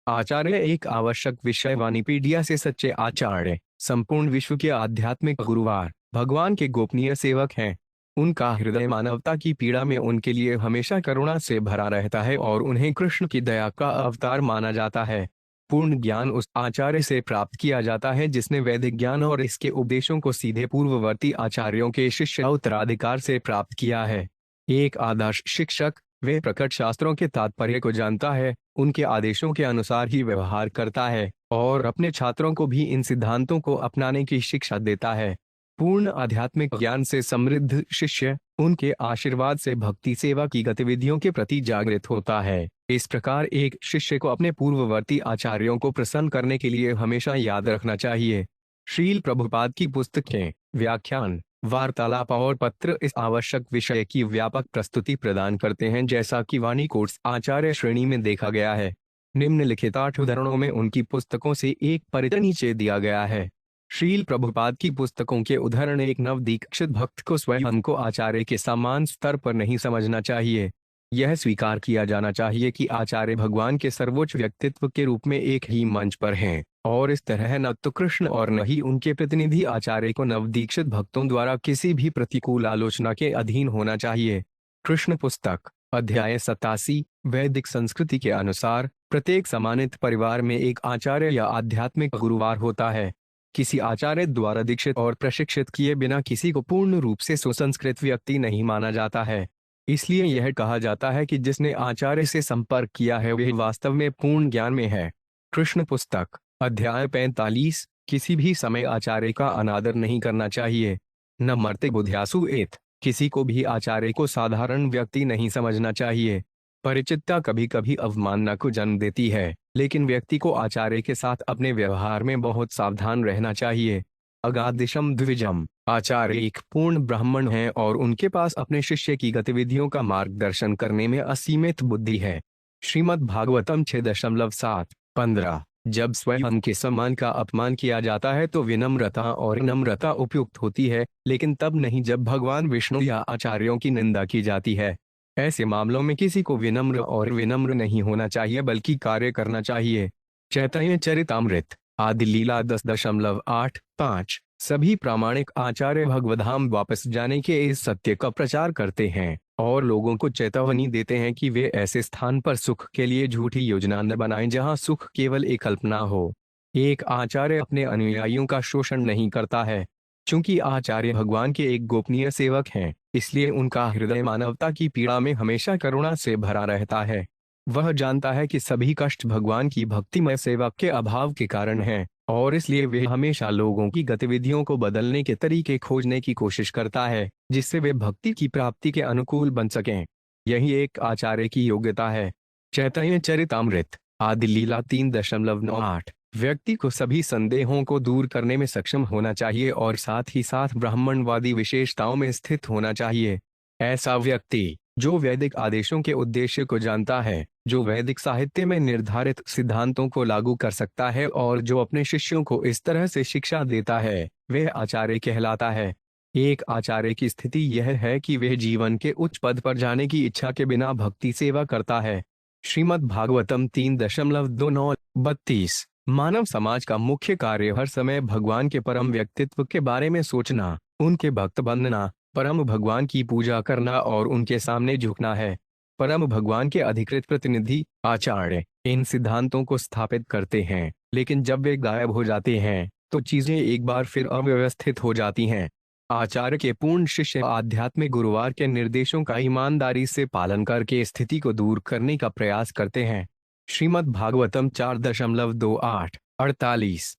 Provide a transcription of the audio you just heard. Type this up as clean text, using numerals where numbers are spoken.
आचार्य एक आवश्यक विषय वाणिपीडिया से सच्चे आचार्य संपूर्ण विश्व के आध्यात्मिक गुरुवार भगवान के गोपनीय सेवक हैं। उनका हृदय मानवता की पीड़ा में उनके लिए हमेशा करुणा से भरा रहता है और उन्हें कृष्ण की दया का अवतार माना जाता है। पूर्ण ज्ञान उस आचार्य से प्राप्त किया जाता है जिसने वैदिक ज्ञान और इसके उपदेशों को सीधे पूर्ववर्ती आचार्यों के शिष्य उत्तराधिकार से प्राप्त किया है। एक आदर्श शिक्षक वे प्रकट शास्त्रों के तात्पर्य को जानता है, उनके आदेशों के अनुसार ही व्यवहार करता है और अपने छात्रों को भी इन सिद्धांतों को अपनाने की शिक्षा देता है। पूर्ण आध्यात्मिक ज्ञान से समृद्ध शिष्य उनके आशीर्वाद से भक्ति सेवा की गतिविधियों के प्रति जागृत होता है। इस प्रकार एक शिष्य को अपने पूर्ववर्ती आचार्यों को प्रसन्न करने के लिए हमेशा याद रखना चाहिए। श्रील प्रभुपाद की पुस्तकें, व्याख्यान, वार्तालाप और पत्र इस आवश्यक विषय की व्यापक प्रस्तुति प्रदान करते हैं, जैसा कि वाणी कोर्स आचार्य श्रेणी में देखा गया है। निम्नलिखित 8 उदाहरणों में उनकी पुस्तकों से एक परिचय नीचे दिया गया है। श्रील प्रभुपाद की पुस्तकों के उदाहरण: एक नवदीक्षित भक्त को स्वयं को आचार्य के समान स्तर पर नहीं समझना चाहिए। यह स्वीकार किया जाना चाहिए कि आचार्य भगवान के सर्वोच्च व्यक्तित्व के रूप में एक ही मंच पर हैं, और इस तरह न तो कृष्ण और न ही उनके प्रतिनिधि आचार्य को नवदीक्षित भक्तों द्वारा किसी भी प्रतिकूल आलोचना के अधीन होना चाहिए। कृष्ण पुस्तक, अध्याय 87। वैदिक संस्कृति के अनुसार प्रत्येक सम्मानित परिवार में एक आचार्य या आध्यात्मिक गुरुवार होता है। किसी आचार्य द्वारा दीक्षित और प्रशिक्षित किए बिना किसी को पूर्ण रूप से सुसंस्कृत व्यक्ति नहीं माना जाता है। इसलिए यह कहा जाता है कि जिसने आचार्य से संपर्क किया है वह वास्तव में पूर्ण ज्ञान में है। कृष्ण पुस्तक, अध्याय 45। किसी भी समय आचार्य का अनादर नहीं करना चाहिए। न मर्ते बुद्ध्यासु एत, किसी को भी आचार्य को साधारण व्यक्ति नहीं समझना चाहिए। परिचितता कभी कभी अवमानना को जन्म देती है, लेकिन व्यक्ति को आचार्य के साथ अपने व्यवहार में बहुत सावधान रहना चाहिए। अगाधिशम द्विजम, आचार्य एक पूर्ण ब्राह्मण हैं और उनके पास अपने शिष्य की गतिविधियों का मार्गदर्शन करने में असीमित बुद्धि है। श्रीमद् भागवतम 6.7-15। जब स्वयं के सम्मान का अपमान किया जाता है तो विनम्रता और नम्रता उपयुक्त होती है, लेकिन तब नहीं जब भगवान विष्णु या आचार्यों की निंदा की जाती है। ऐसे मामलों में किसी को विनम्र नहीं होना चाहिए बल्कि कार्य करना चाहिए। चैतन्य चरितामृत, आदि लीला 10.8-5। सभी प्रामाणिक आचार्य भगवद्धाम वापस जाने के इस सत्य का प्रचार करते हैं और लोगों को चेतावनी देते हैं कि वे ऐसे स्थान पर सुख के लिए झूठी योजना न बनाएं जहां सुख केवल एक कल्पना हो। एक आचार्य अपने अनुयायियों का शोषण नहीं करता है। चूंकि आचार्य भगवान के एक गोपनीय सेवक हैं, इसलिए उनका हृदय मानवता की पीड़ा में हमेशा करुणा से भरा रहता है। वह जानता है कि सभी कष्ट भगवान की भक्तिमय सेवा के अभाव के कारण हैं, और इसलिए वे हमेशा लोगों की गतिविधियों को बदलने के तरीके खोजने की कोशिश करता है जिससे वे भक्ति की प्राप्ति के अनुकूल बन सकें। यही एक आचार्य की योग्यता है। चैतन्य चरितामृत, आदि लीला 3.9-8। व्यक्ति को सभी संदेहों को दूर करने में सक्षम होना चाहिए और साथ ही साथ ब्राह्मणवादी विशेषताओं में स्थित होना चाहिए। ऐसा व्यक्ति जो वैदिक आदेशों के उद्देश्य को जानता है, जो वैदिक साहित्य में निर्धारित सिद्धांतों को लागू कर सकता है और जो अपने शिष्यों को इस तरह से शिक्षा देता है, वह आचार्य कहलाता है। एक आचार्य की स्थिति यह है कि वह जीवन के उच्च पद पर जाने की इच्छा के बिना भक्ति सेवा करता है। श्रीमद् भागवतम 3.29-32। मानव समाज का मुख्य कार्य हर समय भगवान के परम व्यक्तित्व के बारे में सोचना, उनके भक्त बनना, परम भगवान की पूजा करना और उनके सामने झुकना है। परम भगवान के अधिकृत प्रतिनिधि आचार्य इन सिद्धांतों को स्थापित करते हैं, लेकिन जब वे गायब हो जाते हैं तो चीजें एक बार फिर अव्यवस्थित हो जाती हैं। आचार्य के पूर्ण शिष्य आध्यात्मिक गुरुवार के निर्देशों का ईमानदारी से पालन करके स्थिति को दूर करने का प्रयास करते हैं। श्रीमद् भागवतम 4.28-48।